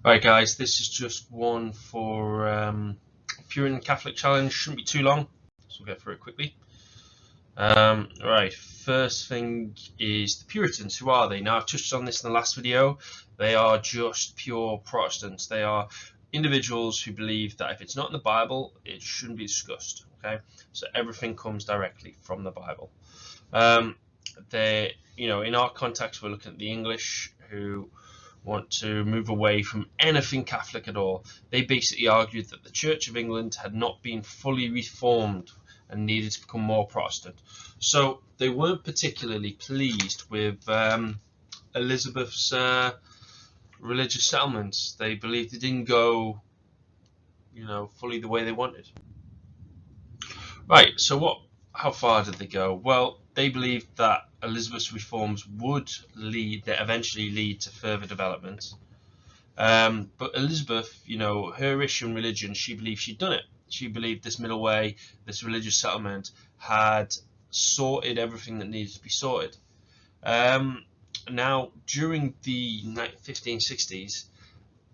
Right, guys, this is just one for Puritan Catholic Challenge. Shouldn't be too long, so we'll get through it quickly. Right, first thing is the Puritans. Who are they? Now, I've touched on this in the last video. They are just pure Protestants. They are individuals who believe that if it's not in the Bible, it shouldn't be discussed. Okay, so everything comes directly from the Bible. In our context, we're looking at the English who want to move away from anything Catholic at all. They basically argued that the Church of England had not been fully reformed and needed to become more Protestant. So they weren't particularly pleased with Elizabeth's religious settlements. They believed it didn't go, fully the way they wanted. Right, so how far did they go? Well, they believed that Elizabeth's reforms would eventually lead to further development. But Elizabeth, her issue in religion, she believed she'd done it. She believed this middle way, this religious settlement, had sorted everything that needed to be sorted. Now, during the 1560s,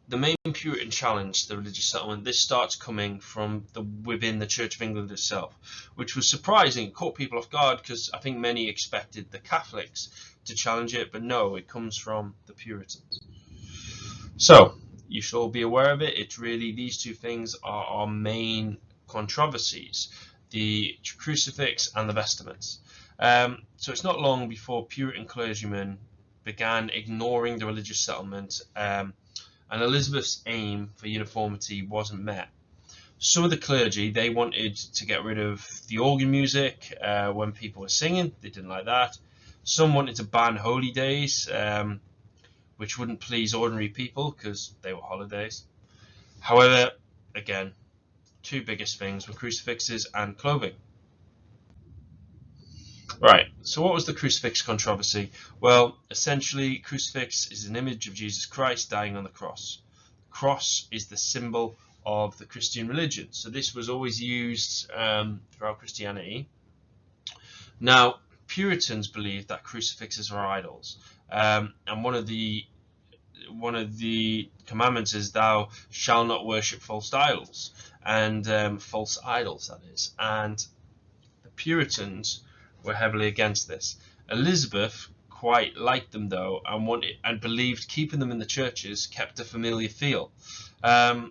the main Puritan challenge to the religious settlement, this starts coming from within the Church of England itself, which was surprising. It caught people off guard because I think many expected the Catholics to challenge it, but no, it comes from the Puritans. So you should all be aware of it. It's really, these two things are our main controversies: the crucifix and the vestments. So it's not long before Puritan clergymen began ignoring the religious settlement, and Elizabeth's aim for uniformity wasn't met. Some of the clergy, they wanted to get rid of the organ music when people were singing. They didn't like that. Some wanted to ban holy days, which wouldn't please ordinary people because they were holidays. However, again, two biggest things were crucifixes and clothing. Right, so what was the crucifix controversy? Well, essentially, crucifix is an image of Jesus Christ dying on the cross. The cross is the symbol of the Christian religion, so this was always used throughout Christianity. Now, Puritans believed that crucifixes are idols, and one of the commandments is thou shalt not worship false idols, and false idols, that is. And the Puritans were heavily against this. Elizabeth quite liked them though, and believed keeping them in the churches kept a familiar feel, and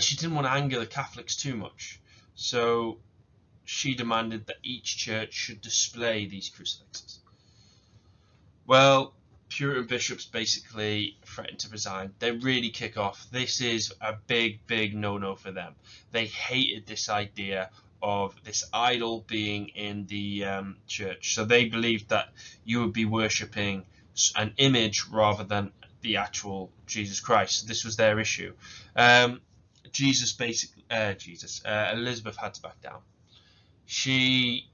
she didn't want to anger the Catholics too much, so she demanded that each church should display these crucifixes. Well, Puritan bishops basically threatened to resign. They really kick off. This is a big no-no for them. They hated this idea of this idol being in the church. So they believed that you would be worshipping an image rather than the actual Jesus Christ. This was their issue. Elizabeth had to back down. She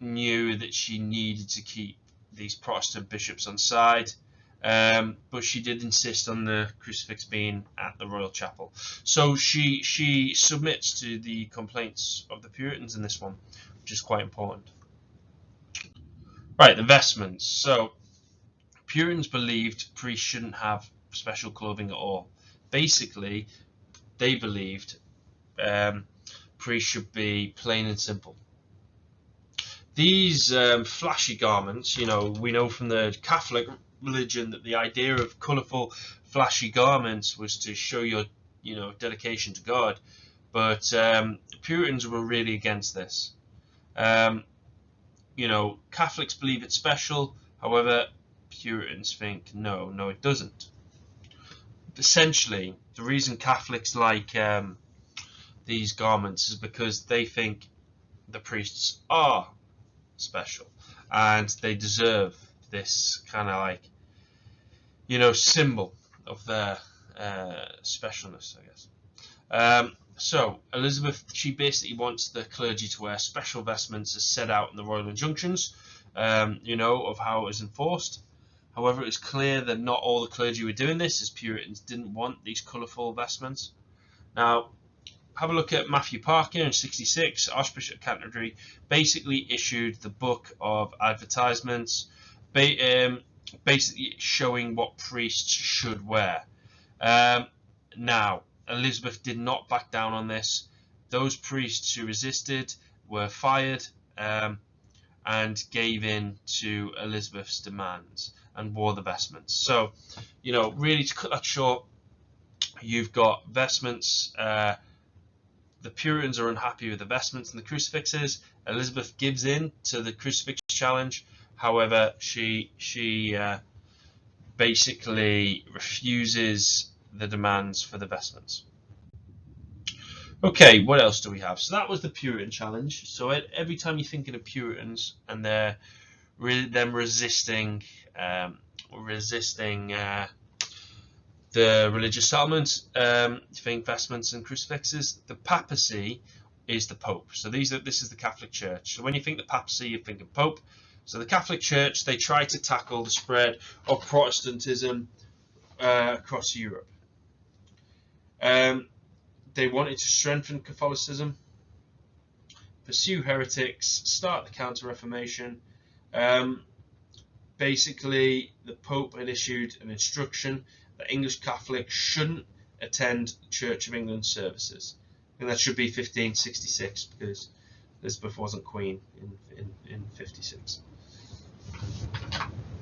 knew that she needed to keep these Protestant bishops on side, but she did insist on the crucifix being at the royal chapel. So she submits to the complaints of the Puritans in this one, which is quite important. Right, the vestments. So Puritans believed priests shouldn't have special clothing at all. Basically, they believed priests should be plain and simple. These flashy garments, we know from the Catholic religion that the idea of colourful, flashy garments was to show your, dedication to God. But Puritans were really against this. Catholics believe it's special. However, Puritans think no, it doesn't. Essentially, the reason Catholics like these garments is because they think the priests are special and they deserve this kind of symbol of their specialness, I guess. So Elizabeth, she basically wants the clergy to wear special vestments as set out in the royal injunctions, of how it was enforced. However, it was clear that not all the clergy were doing this, as Puritans didn't want these colourful vestments. Now, have a look at Matthew Parker in 66, Archbishop of Canterbury, basically issued the book of advertisements, basically showing what priests should wear. Now, Elizabeth did not back down on this. Those priests who resisted were fired, and gave in to Elizabeth's demands and wore the vestments. So, really to cut that short, you've got vestments. The Puritans are unhappy with the vestments and the crucifixes. Elizabeth gives in to the crucifix challenge. However, she basically refuses the demands for the vestments. Okay, what else do we have? So that was the Puritan challenge. So every time you think of the Puritans and them resisting the religious settlement, you think vestments and crucifixes. The papacy is the Pope. So this is the Catholic Church. So when you think the papacy, you think of Pope. So the Catholic Church, they try to tackle the spread of Protestantism across Europe. They wanted to strengthen Catholicism, pursue heretics, start the Counter-Reformation. Basically, the Pope had issued an instruction that English Catholics shouldn't attend Church of England services. And that should be 1566 because Elizabeth wasn't queen in 56.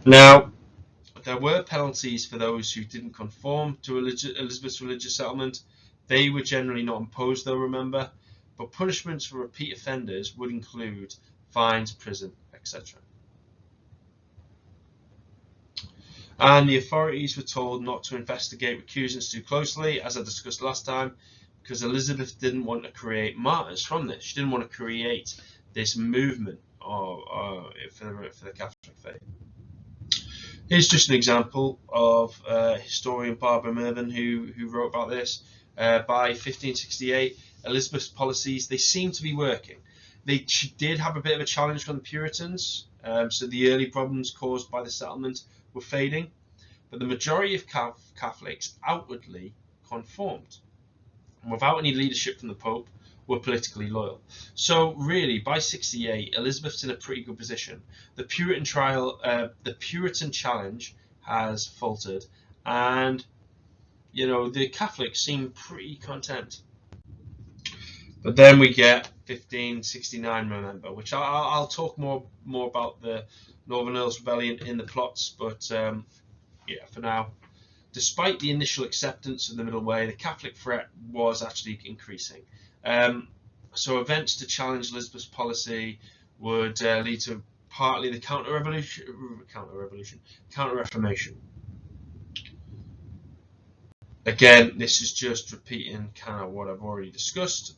Now, there were penalties for those who didn't conform to Elizabeth's religious settlement. They were generally not imposed, though, remember, but punishments for repeat offenders would include fines, prison, etc. And the authorities were told not to investigate recusants too closely, as I discussed last time, because Elizabeth didn't want to create martyrs from this. She didn't want to create this movement for the Catholic faith. Here's just an example of historian Barbara Mervyn who wrote about this. By 1568, Elizabeth's policies, they seem to be working. She did have a bit of a challenge from the Puritans, so the early problems caused by the settlement were fading, but the majority of Catholics outwardly conformed, and without any leadership from the Pope, were politically loyal. So really, by 68, Elizabeth's in a pretty good position. The Puritan challenge has faltered, and the Catholics seem pretty content. But then we get 1569, remember, which I'll talk more about the Northern Earls Rebellion in the plots, but yeah, for now, despite the initial acceptance of the Middle Way, the Catholic threat was actually increasing. So events to challenge Elizabeth's policy would lead to partly the Counter-Reformation. Again, this is just repeating kind of what I've already discussed.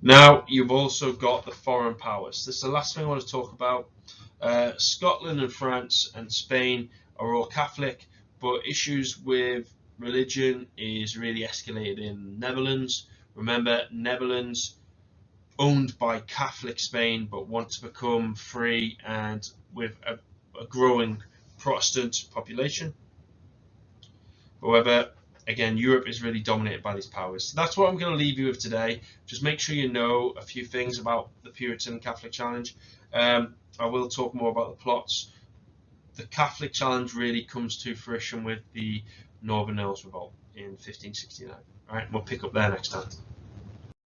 Now, you've also got the foreign powers. This is the last thing I want to talk about. Scotland and France and Spain are all Catholic, but issues with religion is really escalated in the Netherlands. Remember, Netherlands owned by Catholic Spain, but want to become free and with a growing Protestant population. However, again, Europe is really dominated by these powers. So that's what I'm going to leave you with today. Just make sure you know a few things about the Puritan Catholic challenge. I will talk more about the plots. The Catholic challenge really comes to fruition with the Northern Earls Revolt in 1569. All right, we'll pick up there next time.